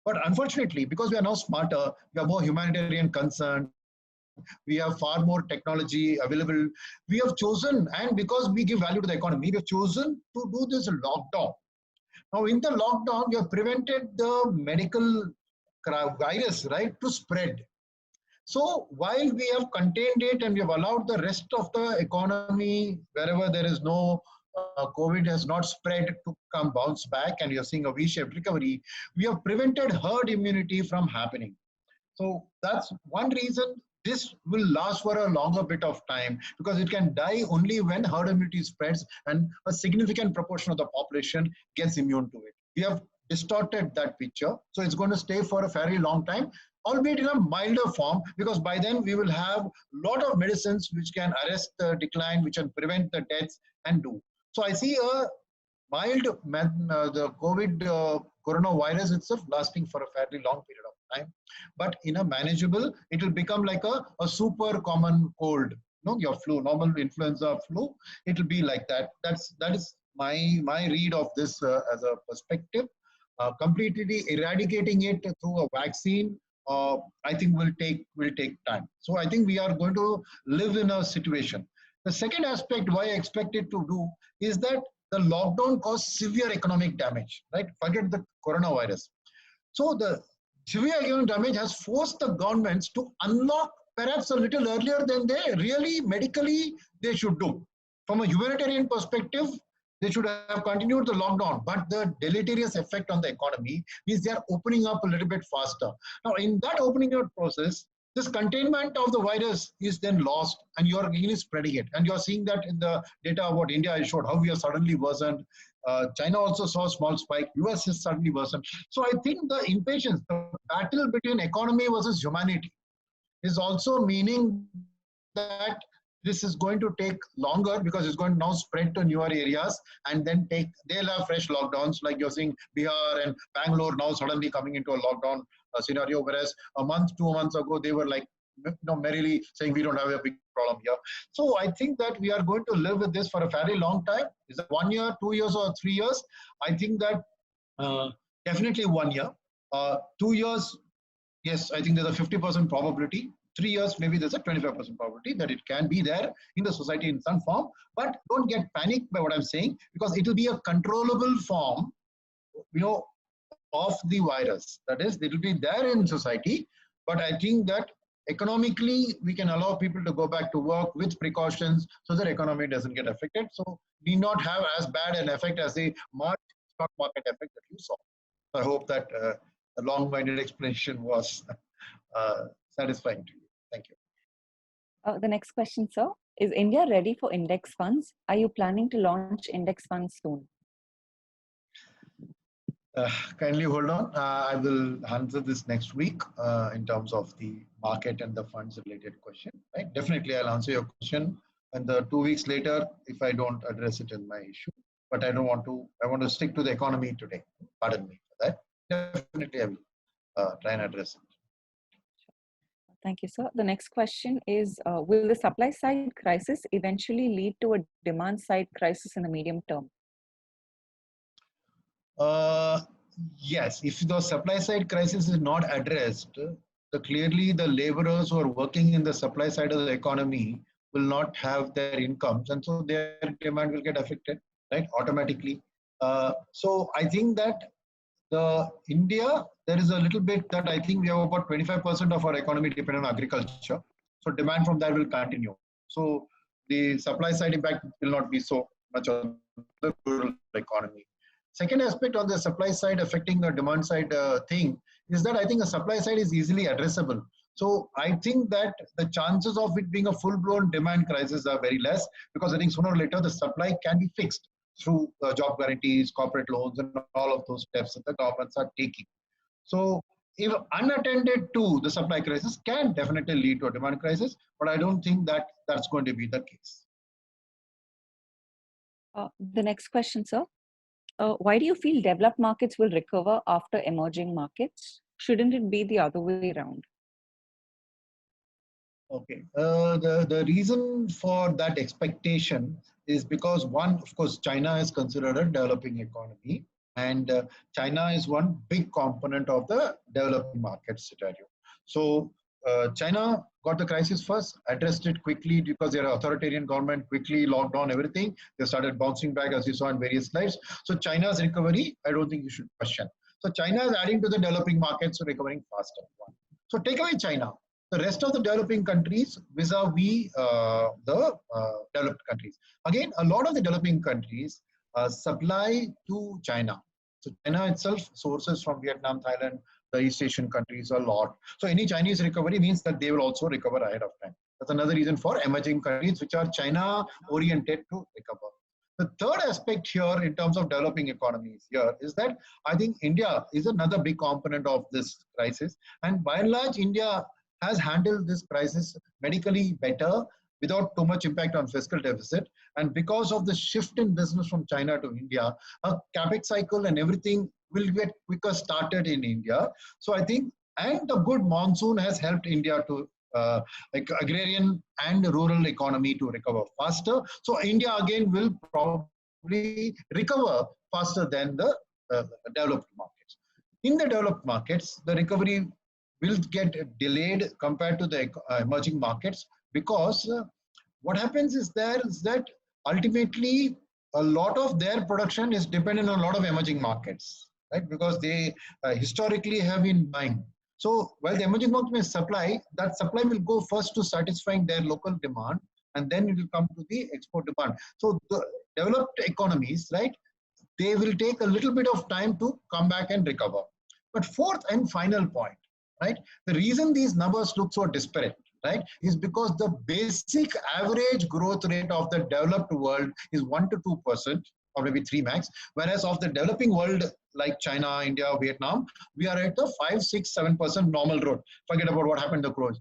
But unfortunately, because we are now smarter, we are more humanitarian concerned, we have far more technology available, we have chosen, and because we give value to the economy, we have chosen to do this lockdown. Now in the lockdown, we have prevented the medical virus, right, to spread. So while we have contained it and we have allowed the rest of the economy, wherever there is no COVID has not spread, to come bounce back, and you're seeing a V-shaped recovery, we have prevented herd immunity from happening. So that's one reason this will last for a longer bit of time, because it can die only when herd immunity spreads and a significant proportion of the population gets immune to it. We have distorted that picture. So it's going to stay for a fairly long time, albeit in a milder form, because by then we will have a lot of medicines which can arrest the decline, which can prevent the deaths and do. So I see a mild, the COVID coronavirus itself lasting for a fairly long period of time, but in a manageable, it will become like a super common cold, your flu, normal influenza flu, it will be like that. That is my read of this as a perspective. completely eradicating it through a vaccine, I think will take time. So I think we are going to live in a situation. The second aspect why I expect it to do is that the lockdown caused severe economic damage, right? Forget the coronavirus. So the severe economic damage has forced the governments to unlock perhaps a little earlier than they really medically they should do. From a humanitarian perspective, they should have continued the lockdown, but the deleterious effect on the economy means they are opening up a little bit faster. Now, in that opening up process, this containment of the virus is then lost and you are really spreading it. And you're seeing that in the data about India, I showed how we are suddenly worsened. China also saw a small spike. US is suddenly worsened. So I think the impatience, the battle between economy versus humanity is also meaning that this is going to take longer because it's going to now spread to newer areas and then they'll have fresh lockdowns like you're seeing Bihar and Bangalore now suddenly coming into a lockdown scenario, whereas a month, 2 months ago, they were like, merrily saying we don't have a big problem here. So I think that we are going to live with this for a fairly long time. Is it 1 year, 2 years or 3 years? I think that definitely 1 year. 2 years, yes, I think there's a 50% probability. 3 years, maybe there's a 25% probability that it can be there in the society in some form. But don't get panicked by what I'm saying, because it will be a controllable form, of the virus. That is, it will be there in society. But I think that economically, we can allow people to go back to work with precautions so that economy doesn't get affected. So we not have as bad an effect as the March stock market effect that you saw. I hope that the long-winded explanation was satisfying to you. Thank you. The next question, sir. Is India ready for index funds? Are you planning to launch index funds soon? Kindly hold on. I will answer this next week in terms of the market and the funds related question. Right? Definitely, I'll answer your question. And 2 weeks later, if I don't address it in my issue, but I don't want to. I want to stick to the economy today. Pardon me for that. Definitely, I will try and address it. Thank you, sir. The next question is, will the supply side crisis eventually lead to a demand side crisis in the medium term? Yes, if the supply side crisis is not addressed, clearly the laborers who are working in the supply side of the economy will not have their incomes, and so their demand will get affected, right, automatically. So I think that India, there is a little bit that I think we have about 25% of our economy dependent on agriculture. So demand from that will continue. So the supply side impact will not be so much on the rural economy. Second aspect on the supply side affecting the demand side thing is that I think the supply side is easily addressable. So I think that the chances of it being a full-blown demand crisis are very less, because I think sooner or later the supply can be fixed through job guarantees, corporate loans, and all of those steps that the governments are taking. So if unattended to, the supply crisis can definitely lead to a demand crisis, but I don't think that that's going to be the case. The next question, sir. Why do you feel developed markets will recover after emerging markets? Shouldn't it be the other way around? Okay. The reason for that expectation is because, one, of course, China is considered a developing economy, and China is one big component of the developing market scenario. So China got the crisis first, addressed it quickly because their authoritarian government quickly locked down everything. They started bouncing back, as you saw in various slides. So China's recovery, I don't think you should question. So China is adding to the developing markets, recovering faster. So take away China. The rest of the developing countries vis-a-vis the developed countries. Again, a lot of the developing countries supply to China. So China itself sources from Vietnam, Thailand, the East Asian countries a lot. So any Chinese recovery means that they will also recover ahead of time. That's another reason for emerging countries which are China oriented to recover. The third aspect here in terms of developing economies here is that I think India is another big component of this crisis. And by and large, India has handled this crisis medically better without too much impact on fiscal deficit. And because of the shift in business from China to India, a capex cycle and everything will get quicker started in India. So I think, and the good monsoon has helped India to like agrarian and rural economy to recover faster. So India again will probably recover faster than the developed markets. In the developed markets, the recovery will get delayed compared to the emerging markets because what happens is that ultimately a lot of their production is dependent on a lot of emerging markets, right? Because they historically have been buying. So while the emerging market may supply, that supply will go first to satisfying their local demand, and then it will come to the export demand. So the developed economies, right, they will take a little bit of time to come back and recover. But fourth and final point, right, the reason these numbers look so disparate, right, is because the basic average growth rate of the developed world is 1 to 2%, or maybe 3 max, whereas of the developing world like China, India, Vietnam, we are at the 5, 6, 7% normal growth. Forget about what happened to growth.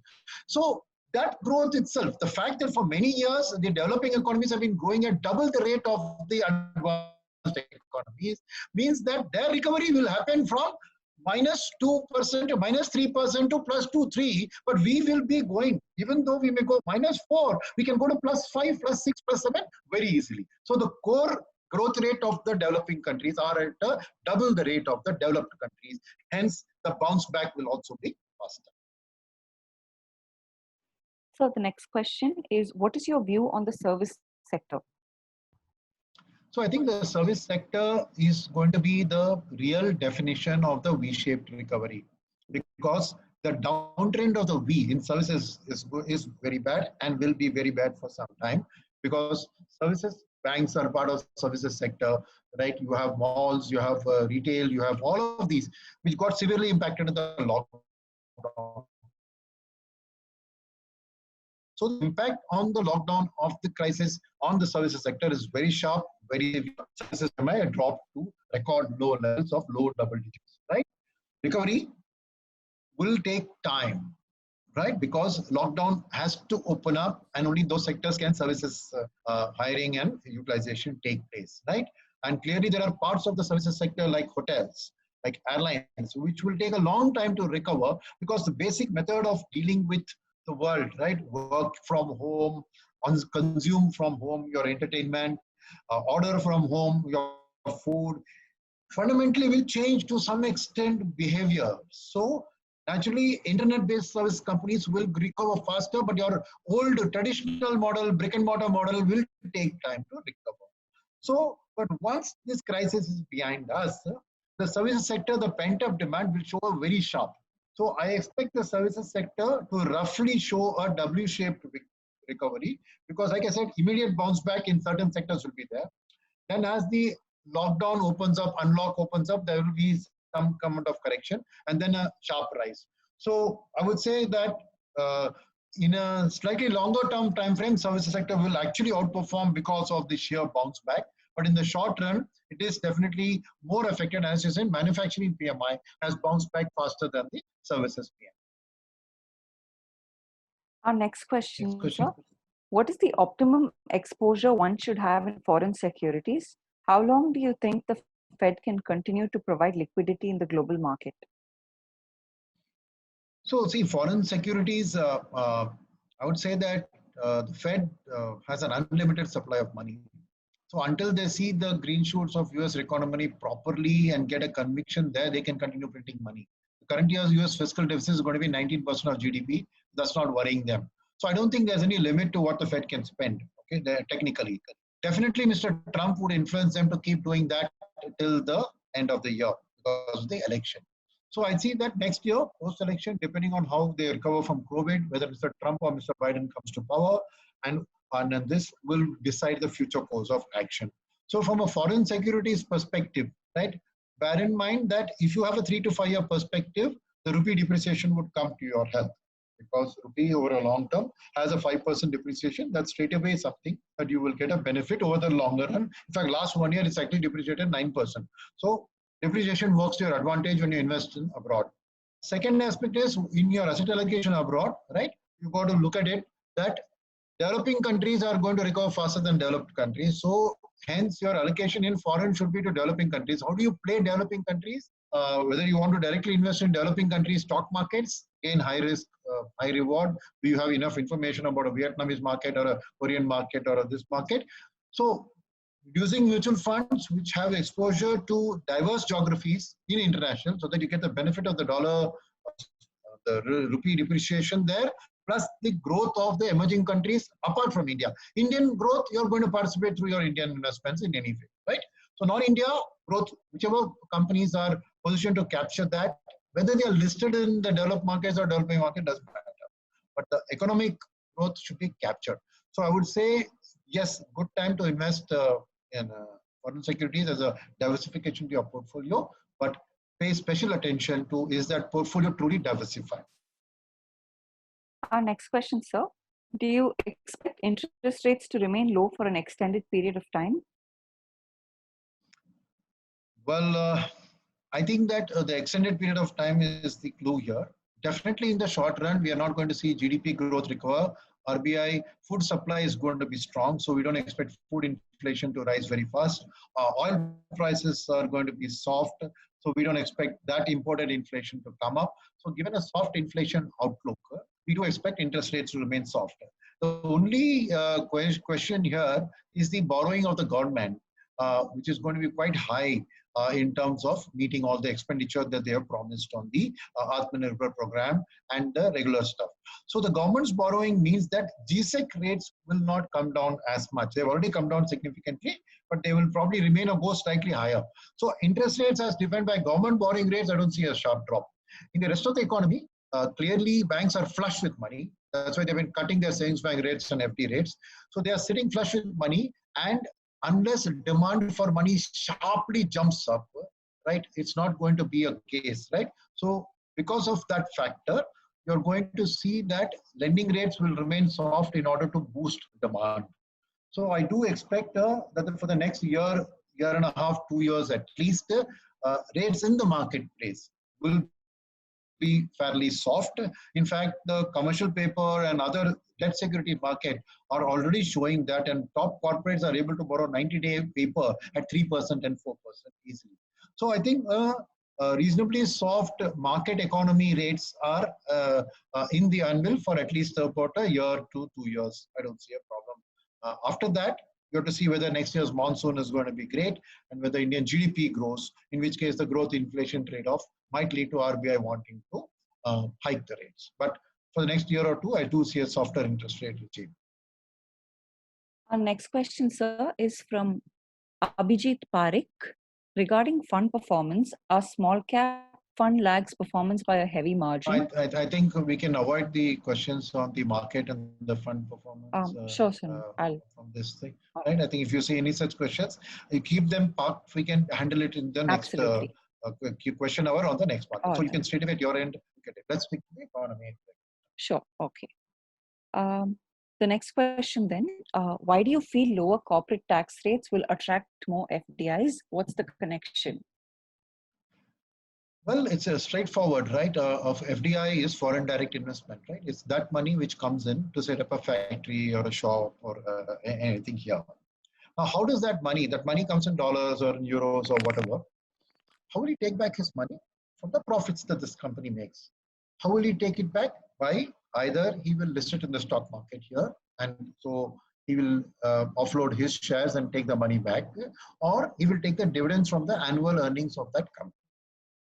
So that growth itself, the fact that for many years the developing economies have been growing at double the rate of the advanced economies, means that their recovery will happen from -2% to -3% to +2, 3, but we will be going, even though we may go -4, we can go to +5, +6, +7 very easily. So the core growth rate of the developing countries are at double the rate of the developed countries. Hence, the bounce back will also be faster. So the next question is, what is your view on the service sector? So I think the service sector is going to be the real definition of the V-shaped recovery, because the downtrend of the V in services is very bad and will be very bad for some time, because services, banks are part of services sector, right? You have malls, you have retail, you have all of these which got severely impacted in the lockdown. So the impact on the lockdown of the crisis on the services sector is very sharp, very heavy. Services may drop to record low levels of low double digits, right? Recovery will take time, right? Because lockdown has to open up, and only those sectors can services hiring and utilization take place, right? And clearly there are parts of the services sector like hotels, like airlines, which will take a long time to recover, because the basic method of dealing with the world, right? Work from home, consume from home your entertainment, order from home your food, fundamentally will change to some extent behavior. So naturally, internet-based service companies will recover faster, but your old traditional model, brick and mortar model, will take time to recover. So, but once this crisis is behind us, the services sector, the pent-up demand will show a very sharp. So I expect the services sector to roughly show a W-shaped recovery, because like I said, immediate bounce back in certain sectors will be there. Then as the lockdown opens up, unlock opens up, there will be some amount of correction and then a sharp rise. So I would say that in a slightly longer term time frame, services sector will actually outperform because of the sheer bounce back. But in the short run, it is definitely more affected. As you said, manufacturing PMI has bounced back faster than the services PMI. Our next question, sir. What is the optimum exposure one should have in foreign securities? How long do you think the Fed can continue to provide liquidity in the global market? So see, foreign securities, I would say that the Fed has an unlimited supply of money. So until they see the green shoots of US economy properly and get a conviction there, they can continue printing money. The current year's US fiscal deficit is going to be 19% of GDP. That's not worrying them. So I don't think there's any limit to what the Fed can spend, okay, technically. Definitely Mr. Trump would influence them to keep doing that till the end of the year because of the election. So I see that next year, post-election, depending on how they recover from COVID, whether Mr. Trump or Mr. Biden comes to power, and this will decide the future course of action. So from a foreign securities perspective, right, bear in mind that if you have a 3 to 5 year perspective, the rupee depreciation would come to your help, because rupee over a long term has a 5% depreciation. That's straight away something that you will get a benefit over the longer run. In fact, last 1 year, it's actually depreciated 9%. So depreciation works to your advantage when you invest in abroad. Second aspect is in your asset allocation abroad, right? You got to look at it that developing countries are going to recover faster than developed countries. So hence your allocation in foreign should be to developing countries. How do you play developing countries? Whether you want to directly invest in developing countries stock markets, gain high risk, high reward. Do you have enough information about a Vietnamese market or a Korean market or this market? So using mutual funds which have exposure to diverse geographies in international, so that you get the benefit of the dollar, the rupee depreciation there, plus the growth of the emerging countries apart from India. Indian growth, you're going to participate through your Indian investments in any way, right? So non-India growth, whichever companies are positioned to capture that, whether they are listed in the developed markets or developing market doesn't matter. But the economic growth should be captured. So I would say, yes, good time to invest in foreign securities as a diversification to your portfolio, but pay special attention to, is that portfolio truly diversified? Our next question, sir. Do you expect interest rates to remain low for an extended period of time? Well, I think that the extended period of time is the clue here. Definitely in the short run, we are not going to see GDP growth recover. RBI food supply is going to be strong, so we don't expect food inflation to rise very fast. Oil prices are going to be soft, so we don't expect that imported inflation to come up. So given a soft inflation outlook, we do expect interest rates to remain soft. The only question here is the borrowing of the government, which is going to be quite high in terms of meeting all the expenditure that they have promised on the Atmanirbhar program and the regular stuff. So the government's borrowing means that GSEC rates will not come down as much. They've already come down significantly, but they will probably remain or go slightly higher. So interest rates as defined by government borrowing rates, I don't see a sharp drop. In the rest of the economy, clearly banks are flush with money. That's why they've been cutting their savings bank rates and FD rates. So they are sitting flush with money, and unless demand for money sharply jumps up, right, it's not going to be a case, right? So because of that factor, you're going to see that lending rates will remain soft in order to boost demand. So I do expect that for the next year, year and a half, 2 years at least, rates in the marketplace will be fairly soft. In fact, the commercial paper and other debt security market are already showing that, and top corporates are able to borrow 90-day paper at 3% and 4% easily. So I think reasonably soft market economy rates are in the anvil for at least about a year to 2 years. I don't see a problem. After that, you have to see whether next year's monsoon is going to be great and whether Indian GDP grows, in which case the growth inflation trade-off might lead to RBI wanting to hike the rates. But for the next year or two, I do see a softer interest rate regime. Our next question, sir, is from Abhijit Parekh. Regarding fund performance, our small cap fund lags performance by a heavy margin. I think we can avoid the questions on the market and the fund performance. Sure, sir. From this thing, right? I think if you see any such questions, you keep them parked. We can handle it in the next question hour on the next part. So you can straight away at your end look at it. Let's pick the economy. Sure. Okay. The next question then, why do you feel lower corporate tax rates will attract more FDIs? What's the connection? Well, it's a straightforward, right? Of FDI is foreign direct investment, right? It's that money which comes in to set up a factory or a shop or anything here. Now, how does that money comes in dollars or in euros or whatever, how will he take back his money? From the profits that this company makes. How will he take it back? By either he will list it in the stock market here, and so he will offload his shares and take the money back, or he will take the dividends from the annual earnings of that company,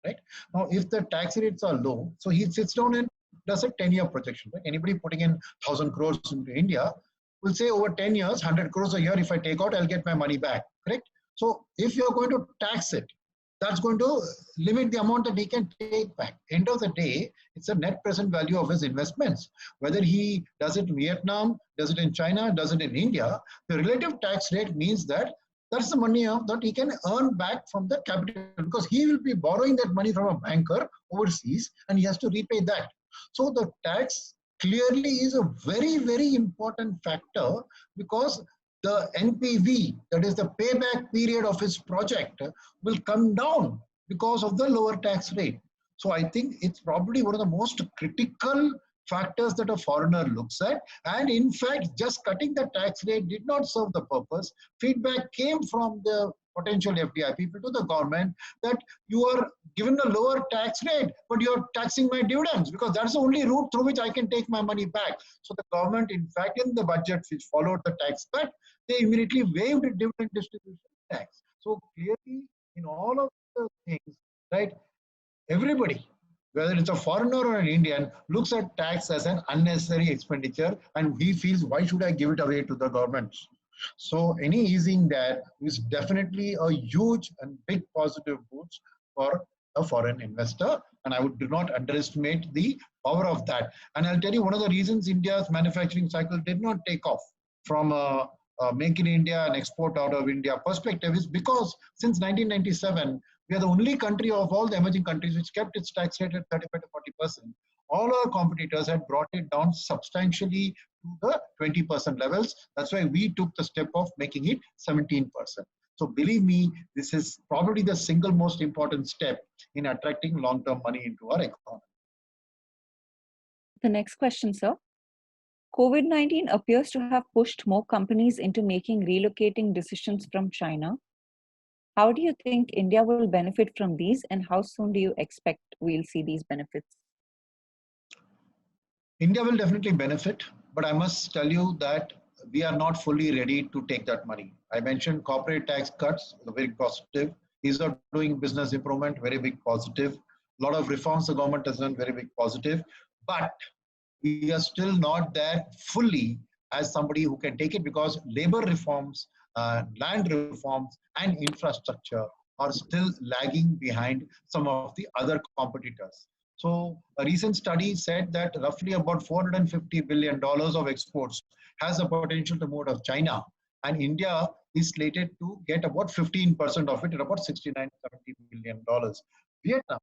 right? Now, if the tax rates are low, so he sits down and does a 10-year projection, right? Anybody putting in 1,000 crores into India will say over 10 years, 100 crores a year, if I take out, I'll get my money back, correct? So if you're going to tax it, that's going to limit the amount that he can take back. End of the day, it's a net present value of his investments. Whether he does it in Vietnam, does it in China, does it in India, the relative tax rate means that that's the money that he can earn back from the capital, because he will be borrowing that money from a banker overseas and he has to repay that. So the tax clearly is a very, very important factor, because the NPV, that is the payback period of his project, will come down because of the lower tax rate. So I think it's probably one of the most critical factors that a foreigner looks at. And in fact, just cutting the tax rate did not serve the purpose. Feedback came from the potential FDI people to the government that you are given a lower tax rate, but you're taxing my dividends because that's the only route through which I can take my money back. So the government, in fact, in the budget which followed the tax cut, they immediately waived dividend distribution tax. So clearly, in all of the things, right, everybody, whether it's a foreigner or an Indian, looks at tax as an unnecessary expenditure and he feels, why should I give it away to the government? So any easing there is definitely a huge and big positive boost for a foreign investor. And I would do not underestimate the power of that. And I'll tell you one of the reasons India's manufacturing cycle did not take off from a make in India and export out of India perspective is because since 1997, we are the only country of all the emerging countries which kept its tax rate at 35 to 40%. All our competitors had brought it down substantially to the 20% levels. That's why we took the step of making it 17%. So believe me, this is probably the single most important step in attracting long-term money into our economy. The next question, sir. COVID-19 appears to have pushed more companies into making relocating decisions from China. How do you think India will benefit from these, and how soon do you expect we'll see these benefits? India will definitely benefit, but I must tell you that we are not fully ready to take that money. I mentioned corporate tax cuts, very positive. Ease of doing business improvement, very big positive. A lot of reforms the government has done, very big positive. But we are still not there fully as somebody who can take it because labor reforms, land reforms, and infrastructure are still lagging behind some of the other competitors. So a recent study said that roughly about $450 billion of exports has the potential to move out of China. And India is slated to get about 15% of it at about $69, $70 billion. Vietnam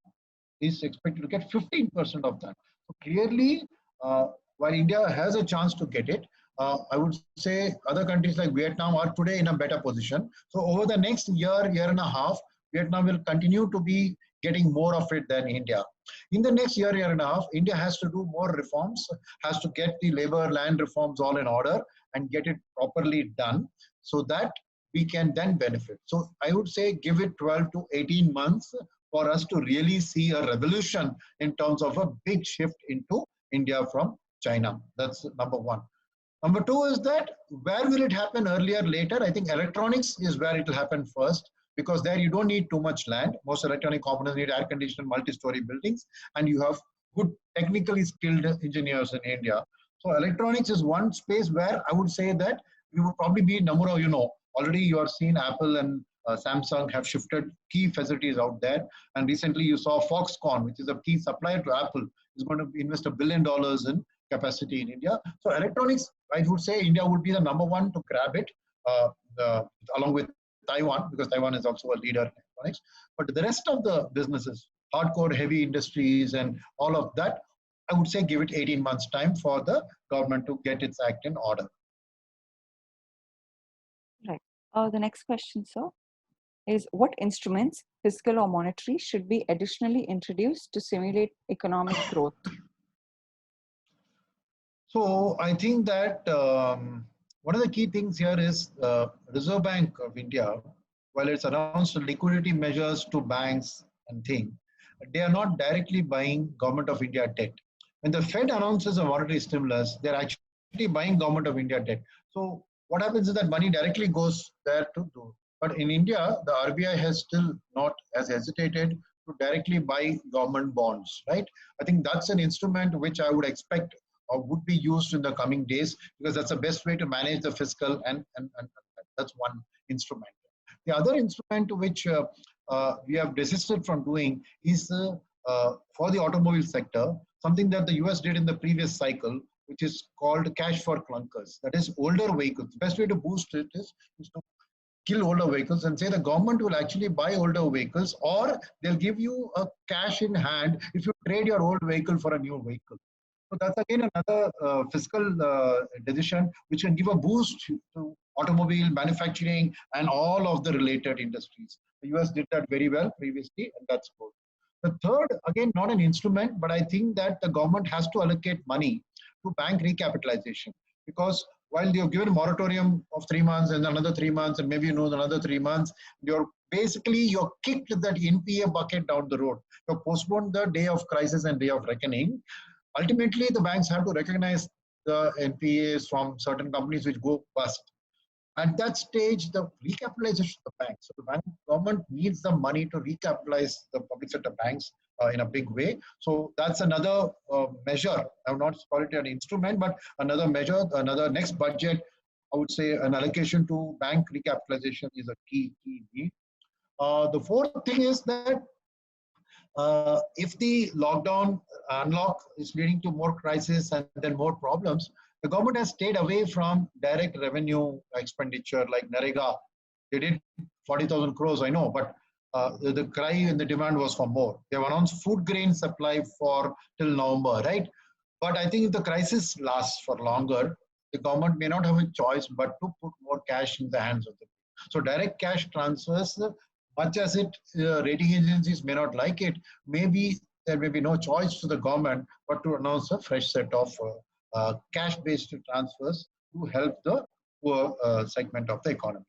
is expected to get 15% of that. So clearly, while India has a chance to get it, I would say other countries like Vietnam are today in a better position. So over the next year, year and a half, Vietnam will continue to be getting more of it than India. In the next year, year and a half, India has to do more reforms, has to get the labor land reforms all in order and get it properly done so that we can then benefit. So I would say give it 12 to 18 months for us to really see a revolution in terms of a big shift into India from China. That's number one. Number two is that where will it happen earlier, later? I think electronics is where it will happen first because there you don't need too much land. Most electronic components need air-conditioned multi-story buildings and you have good technically skilled engineers in India. So electronics is one space where I would say that we would probably be number of, already you are seeing Apple and Samsung have shifted key facilities out there. And recently you saw Foxconn, which is a key supplier to Apple, is going to invest $1 billion in capacity in India. So electronics, I would say India would be the number one to grab it, along with Taiwan, because Taiwan is also a leader in electronics. But the rest of the businesses, hardcore heavy industries and all of that, I would say give it 18 months time for the government to get its act in order. Right. The next question, sir, is what instruments, fiscal or monetary, should be additionally introduced to stimulate economic growth? So I think that one of the key things here is Reserve Bank of India, while it's announced liquidity measures to banks and things, they are not directly buying Government of India debt. When the Fed announces a monetary stimulus, they're actually buying Government of India debt. So what happens is that money directly goes there to do. But in India, the RBI has still not has hesitated to directly buy government bonds, right? I think that's an instrument which I would expect or would be used in the coming days because that's the best way to manage the fiscal and that's one instrument. The other instrument which we have desisted from doing is for the automobile sector, something that the US did in the previous cycle, which is called cash for clunkers. That is older vehicles. The best way to boost it is to kill older vehicles and say the government will actually buy older vehicles or they'll give you a cash in hand if you trade your old vehicle for a new vehicle. So that's again another fiscal decision which can give a boost to automobile manufacturing and all of the related industries. The US did that very well previously and that's good. The third, again, not an instrument, but I think that the government has to allocate money to bank recapitalization because while you're given a moratorium of 3 months and another 3 months and maybe another 3 months, you're kicked that NPA bucket down the road. You've postponed the day of crisis and day of reckoning. Ultimately, the banks have to recognize the NPAs from certain companies which go bust. At that stage, the recapitalization of the banks. So the government needs the money to recapitalize the public sector banks in a big way. So that's another measure. I would not call it an instrument, but another measure, another next budget, I would say an allocation to bank recapitalization is a key need. The fourth thing is that if the lockdown unlock is leading to more crisis and then more problems, the government has stayed away from direct revenue expenditure like NREGA. They did 40,000 crores, I know, but the cry and the demand was for more. They have announced food grain supply for till November, right? But I think if the crisis lasts for longer, the government may not have a choice but to put more cash in the hands of the people. So direct cash transfers, much as rating agencies may not like it, maybe there may be no choice to the government but to announce a fresh set of cash-based transfers to help the poor segment of the economy.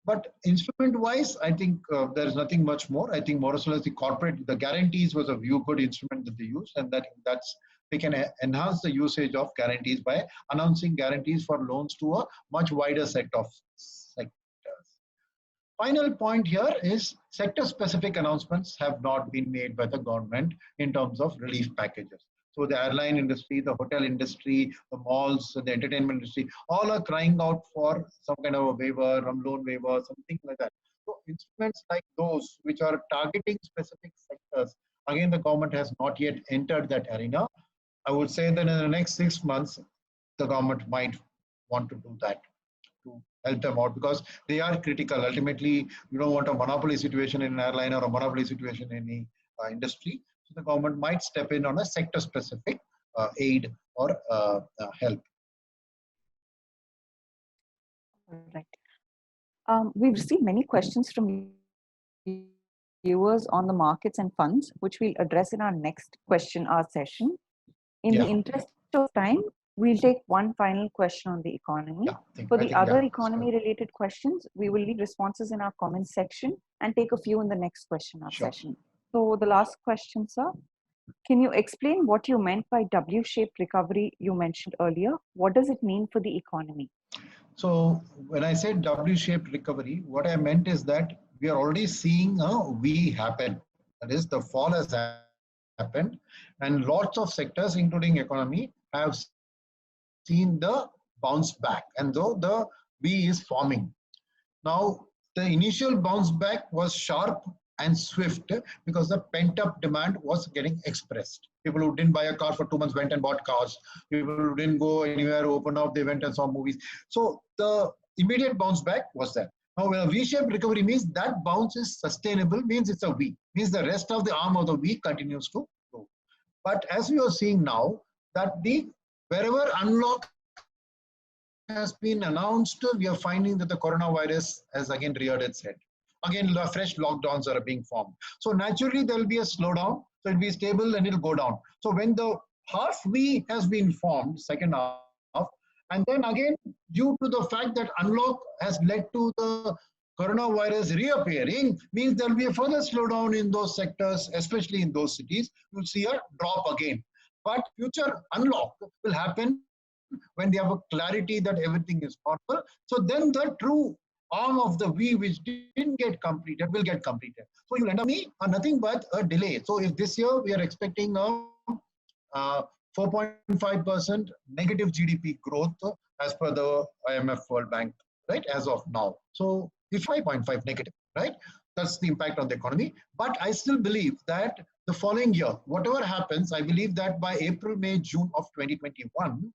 But instrument-wise, I think there is nothing much more. I think more or less the guarantees was a good instrument that they used, and they can enhance the usage of guarantees by announcing guarantees for loans to a much wider set of sectors. Final point here is sector-specific announcements have not been made by the government in terms of relief packages. So the airline industry, the hotel industry, the malls, the entertainment industry, all are crying out for some kind of a waiver, loan waiver, something like that. So instruments like those which are targeting specific sectors, again, the government has not yet entered that arena. I would say that in the next 6 months, the government might want to do that to help them out because they are critical. Ultimately, you don't want a monopoly situation in an airline or a monopoly situation in any industry. So the government might step in on a sector-specific aid or help. All right. We've received many questions from viewers on the markets and funds, which we'll address in our next question hour session. In the interest of time, we'll take one final question on the economy. For the other economy-related questions, we will leave responses in our comments section and take a few in the next question hour session. So the last question, sir. Can you explain what you meant by W-shaped recovery you mentioned earlier? What does it mean for the economy? So when I said W-shaped recovery, what I meant is that we are already seeing a V happen. That is, the fall has happened and lots of sectors, including economy, have seen the bounce back. And though the V is forming. Now, the initial bounce back was sharp and swift because the pent-up demand was getting expressed. People who didn't buy a car for 2 months went and bought cars. People who didn't go anywhere, open up, they went and saw movies. So the immediate bounce back was there. Now, when a V-shaped recovery means that bounce is sustainable, means it's a V, means the rest of the arm of the V continues to go. But as we are seeing now, that wherever unlock has been announced, we are finding that the coronavirus has again reared its head. Again, fresh lockdowns are being formed. So naturally, there will be a slowdown. So it will be stable and it will go down. So when the half V has been formed, second half, and then again, due to the fact that unlock has led to the coronavirus reappearing, means there will be a further slowdown in those sectors, especially in those cities. You'll see a drop again. But future unlock will happen when they have a clarity that everything is possible. So then the true arm of the V which didn't get completed will get completed. So you'll end up nothing but a delay. So if this year we are expecting a 4.5% negative GDP growth as per the IMF World Bank, right, as of now. So if 5.5 negative, right, that's the impact on the economy. But I still believe that the following year, whatever happens, I believe that by April, May, June of 2021,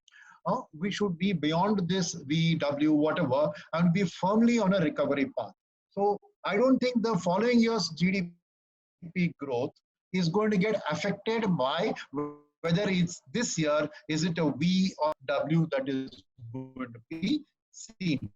we should be beyond this VW, whatever, and be firmly on a recovery path. So I don't think the following year's GDP growth is going to get affected by whether it's this year, is it a V or W that is going to be seen.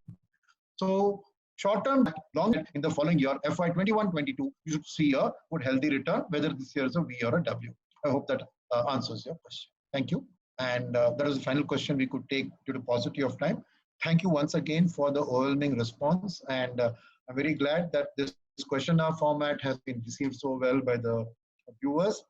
So short term, long term, in the following year, FY21-22, you should see a good healthy return, whether this year is a V or a W. I hope that answers your question. Thank you. And that was the final question we could take due to paucity of time. Thank you once again for the overwhelming response. And I'm very glad that this questionnaire format has been received so well by the viewers.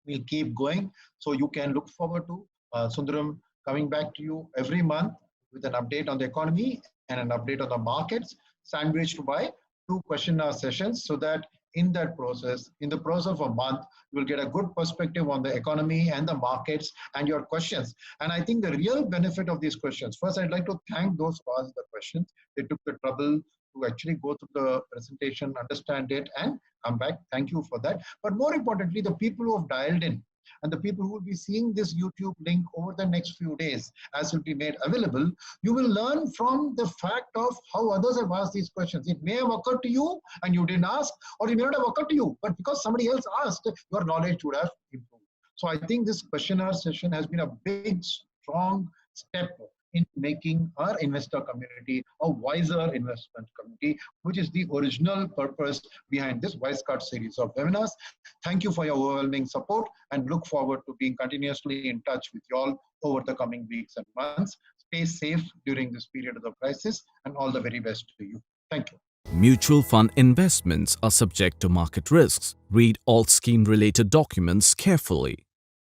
We'll keep going. So you can look forward to Sundaram coming back to you every month with an update on the economy and an update on the markets, sandwiched by 2 questionnaire sessions, so that in the process of a month, you will get a good perspective on the economy and the markets and your questions. And I think the real benefit of these questions, first, I'd like to thank those who asked the questions. They took the trouble to actually go through the presentation, understand it, and come back. Thank you for that. But more importantly, the people who have dialed in and the people who will be seeing this YouTube link over the next few days, as will be made available, you will learn from the fact of how others have asked these questions. It may have occurred to you and you didn't ask, or it may not have occurred to you, but because somebody else asked, your knowledge would have improved. So I think this questionnaire session has been a big, strong step in making our investor community a wiser investment community, which is the original purpose behind this WiseCard series of webinars. Thank you for your overwhelming support and look forward to being continuously in touch with you all over the coming weeks and months. Stay safe during this period of the crisis and all the very best to you. Thank you. Mutual fund investments are subject to market risks. Read all scheme-related documents carefully.